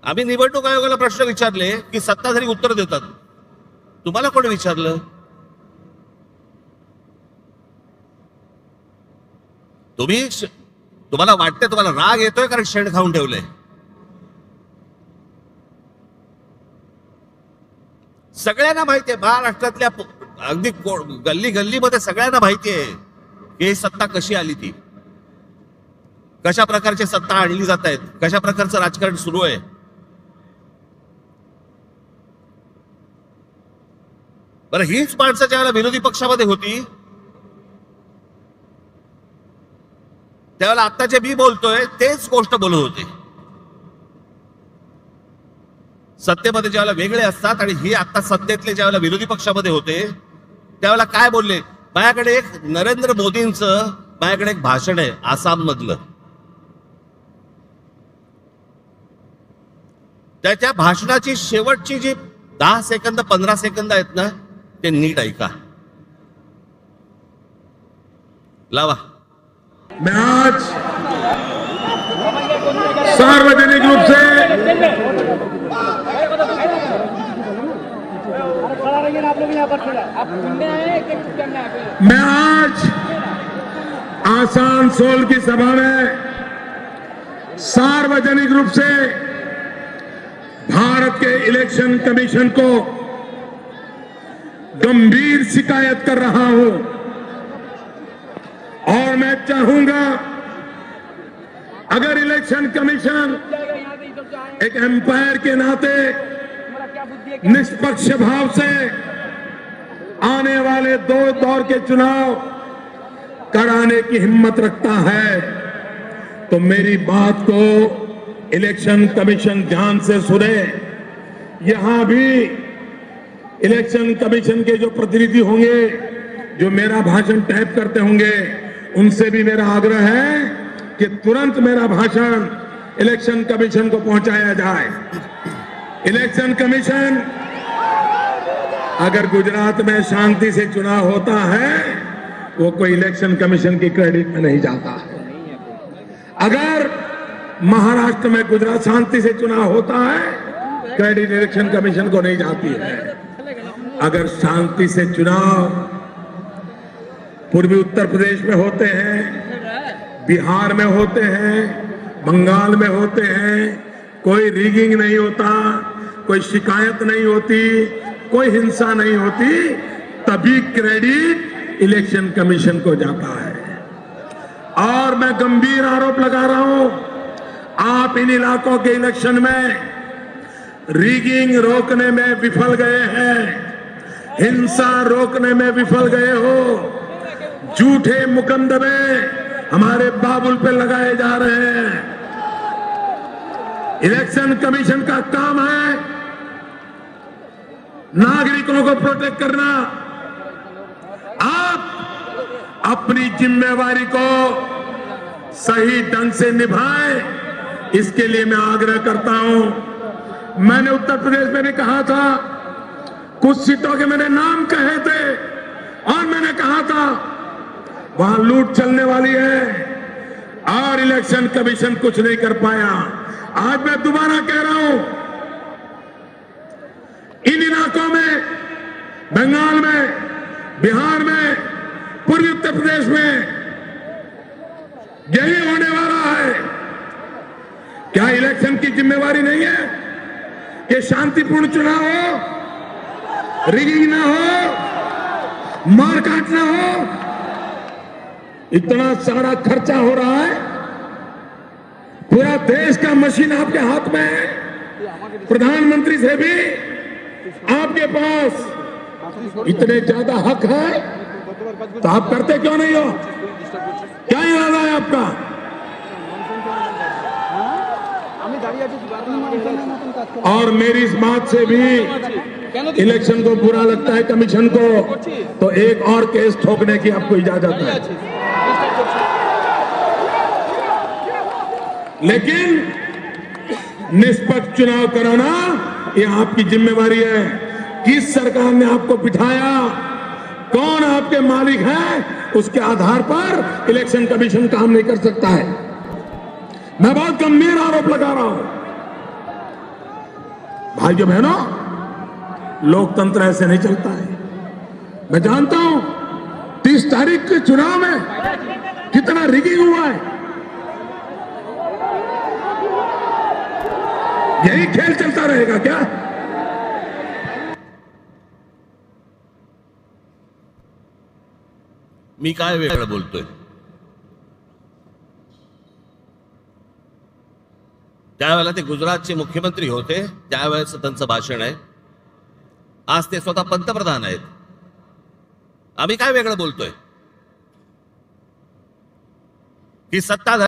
आम्ही निवडणूक आयोगाला प्रश्न विचारले की सत्ताधारी उत्तर देतात, तुम्हाला कोणी विचारलं? तुम्हाला वाटतंय, तुम्हाला राग येतोय कारण शेण खाऊन ठेवलंय. सगळ्यांना माहितीये, महाराष्ट्रातल्या अगदी गल्ली गल्लीमध्ये सगळ्यांना माहितीये की ही सत्ता कशी आली, ती कशा प्रकारची सत्ता आणली जात आहेत, कशा प्रकारचं राजकारण सुरू आहे. बरं, हीच माणसं ज्यावेळेला विरोधी पक्षामध्ये होती त्यावेळेला आता जे मी बोलतोय तेच गोष्ट बोलत होते. सत्तेमध्ये ज्यावेळेला वेगळे असतात आणि ही आता सत्तेतले ज्यावेळेला विरोधी पक्षामध्ये होते त्यावेळेला काय बोलले, माझ्याकडे एक नरेंद्र मोदींचं माझ्याकडे एक भाषण आहे आसाम मधलं, त्या भाषणाची शेवटची जी 10 सेकंद 15 सेकंद आहेत ना, ते नीट ऐका. लावा. मैं आज सार्वजनिक रूप से मैं आज आसनसोल की सभा में सार्वजनिक रूप से भारत के इलेक्शन कमीशन को गंभीर शिकायत कर रहा हूं और मैं चाहूंगा अगर इलेक्शन कमीशन एक एम्पायर के नाते निष्पक्ष भाव से आने वाले 2 दौर के चुनाव कराने की हिम्मत रखता है तो मेरी बात को इलेक्शन कमीशन ध्यान से सुने. यहां भी इलेक्शन कमीशन के जो प्रतिनिधि होंगे, जो मेरा भाषण टाइप करते होंगे, उनसे भी मेरा आग्रह है कि तुरंत मेरा भाषण इलेक्शन कमीशन को पहुंचाया जाए. इलेक्शन कमीशन अगर गुजरात में शांति से चुनाव होता है वो कोई इलेक्शन कमीशन की क्रेडिट में नहीं जाता है. अगर महाराष्ट्र में गुजरात शांति से चुनाव होता है क्रेडिट इलेक्शन कमीशन को नहीं जाती है. अगर शांति से चुनाव पूर्वी उत्तर प्रदेश में होते हैं, बिहार में होते हैं, बंगाल में होते हैं, कोई रिगिंग नहीं होता, कोई शिकायत नहीं होती, कोई हिंसा नहीं होती, तभी क्रेडिट इलेक्शन कमीशन को जाता है. और मैं गंभीर आरोप लगा रहा हूं, आप इन इलाकों के इलेक्शन में रिगिंग रोकने में विफल गए हैं, हिंसा रोकने में विफल गए हो, झूठे मुकदमे हमारे बाबुल पे लगाए जा रहे हैं. इलेक्शन कमीशन का काम है नागरिकों को प्रोटेक्ट करना. आप अपनी जिम्मेवारी को सही ढंग से निभाएं, इसके लिए मैं आग्रह करता हूं. मैंने उत्तर प्रदेश में भी कहा था, कुछ सीटों के मैंने नाम कहे थे और मैंने कहा था वहां लूट चलने वाली है और इलेक्शन कमीशन कुछ नहीं कर पाया. आज मैं दोबारा कह रहा हूं, इन इलाकों में, बंगाल में, बिहार में, पूर्वी उत्तर प्रदेश में यही होने वाला है. क्या इलेक्शन की जिम्मेवारी नहीं है कि शांतिपूर्ण चुनाव हो, रिगिंग ना हो, मारकाट ना हो? इतना सारा खर्चा हो रहा है, पूरा देश का मशीन आपके हाथ में है, प्रधानमंत्री से भी आपके पास इतने ज्यादा हक है, तो आप करते क्यों नहीं हो? क्या इरादा है आपका? और मेरी इस बात से भी इलेक्शन को बुरा लगता है कमीशन को, तो एक और केस ठोकने की आपको इजाजत है. लेकिन निष्पक्ष चुनाव कराना ये आपकी जिम्मेवारी है. किस सरकार ने आपको बिठाया, कौन आपके मालिक है, उसके आधार पर इलेक्शन कमीशन काम नहीं कर सकता है. मैं बहुत गंभीर आरोप लगा रहा हूं. भाइयों बहनों, लोकतंत्र ऐसे नहीं चलता है। मैं जानता हूं 30 तारीख के चुनाव में कितना रिगिंग हुआ है। यही खेल चलता रहेगा क्या? मी काय वेगळं बोलतोय? त्यावेळेला ते गुजरातचे मुख्यमंत्री होते, त्यावेळेस त्यांचं भाषण आहे. आज ते स्वतः पंतप्रधान आहेत. आम्ही काय वेगळं बोलतोय? ही सत्ता